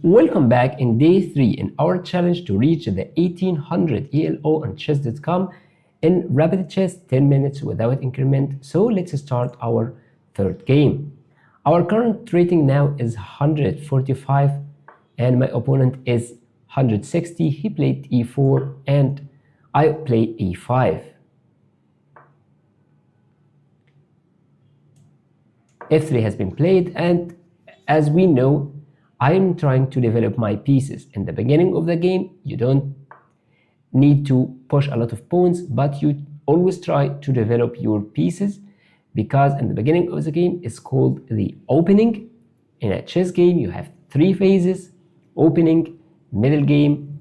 Welcome back in day 3 in our challenge to reach the 1800 ELO on chess.com in rapid chess 10 minutes without increment. So let's start our third game. Our current rating now is 145 and my opponent is 160. He played e4 and I play e5. f3 has been played, and as we know, I'm trying to develop my pieces. In the beginning of the game, you don't need to push a lot of pawns, but you always try to develop your pieces, because in the beginning of the game it's called the opening. In a chess game, you have 3 phases: opening, middle game,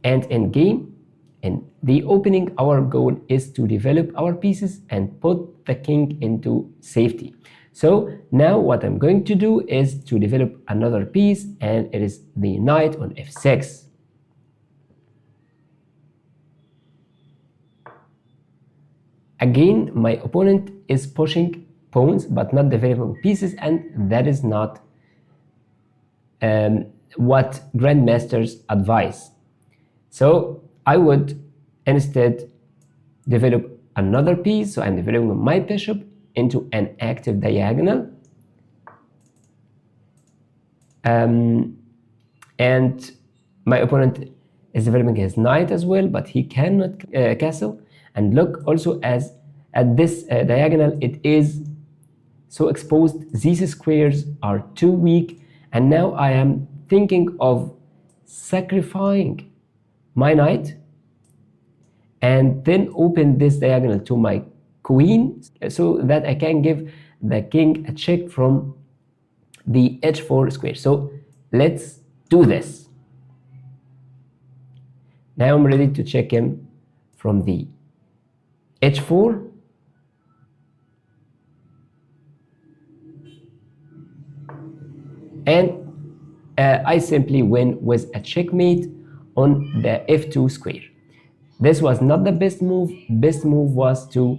and end game. In the opening, our goal is to develop our pieces and put the king into safety. So now what I'm going to do is to develop another piece, and it is the knight on f6. Again, my opponent is pushing pawns but not developing pieces, and that is not what grandmasters advise. So I would instead develop another piece. So I'm developing my bishop into an active diagonal, and my opponent is developing his knight as well, but he cannot castle. And look also at this diagonal, it is so exposed. These squares are too weak, and now I am thinking of sacrificing my knight and then open this diagonal to my queen, so that I can give the king a check from the h4 square. So let's do this. Now I'm ready to check him from the h4. And I simply win with a checkmate on the f2 square. This was not the best move. Best move was to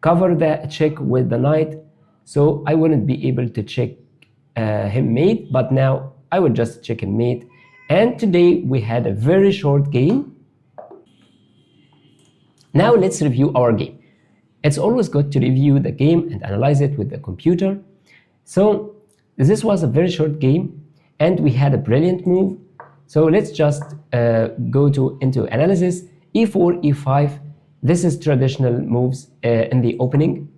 cover the check with the knight, so I wouldn't be able to check him mate, but now I would just check him mate. And today we had a very short game. Now let's review our game. It's always good to review the game and analyze it with the computer. So this was a very short game and we had a brilliant move. So let's just go into analysis. e4, e5. This is traditional moves in the opening.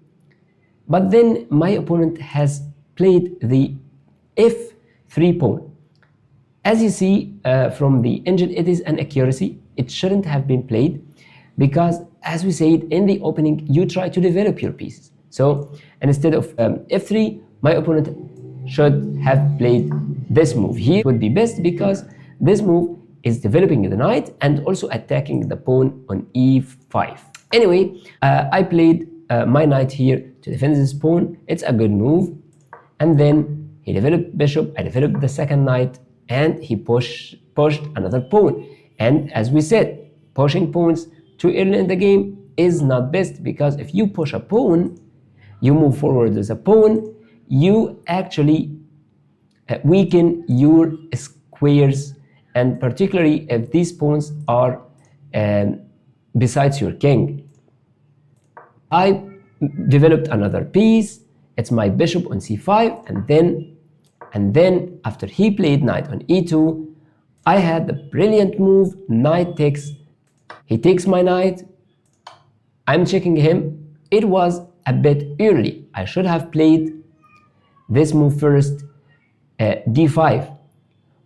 But then my opponent has played the f3 pawn. As you see from the engine, it is an accuracy. It shouldn't have been played, because as we said in the opening, you try to develop your pieces. So instead of f3, my opponent should have played this move here. It would be best, because this move is developing the knight and also attacking the pawn on e5. Anyway, I played my knight here to defend this pawn. It's a good move. And then he developed bishop, I developed the second knight, and he pushed another pawn. And as we said, pushing pawns too early in the game is not best, because if you push a pawn, you move forward with a pawn, you actually weaken your squares, and particularly if these pawns are besides your king. I developed another piece. It's my bishop on c5, and then after he played knight on e2, I had the brilliant move, knight takes. He takes my knight. I'm checking him. It was a bit early. I should have played this move first, d5.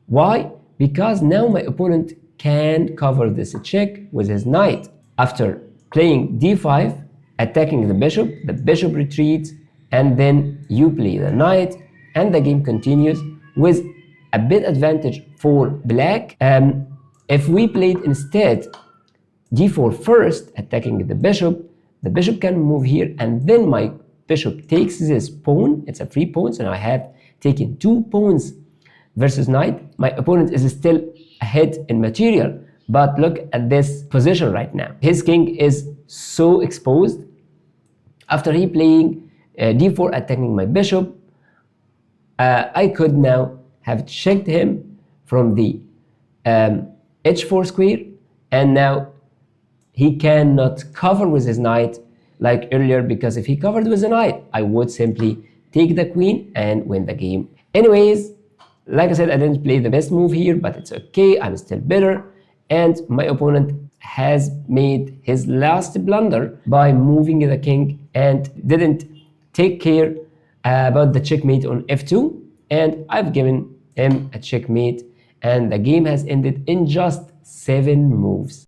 Why? Because now my opponent can cover this check with his knight. After playing d5, attacking the bishop retreats, and then you play the knight, and the game continues with a bit advantage for black. If we played instead d4 first, attacking the bishop can move here, and then my bishop takes this pawn. It's a free pawn, so now I have taken 2 pawns versus knight. My opponent is still ahead in material, but look at this position right now. His king is so exposed. After he playing d4, attacking my bishop, I could now have checked him from the h4 square, and now he cannot cover with his knight like earlier, because if he covered with a knight, I would simply take the queen and win the game. Anyways, like I said, I didn't play the best move here, but it's okay, I'm still better. And my opponent has made his last blunder by moving the king and didn't take care about the checkmate on f2, and I've given him a checkmate, and the game has ended in just 7 moves.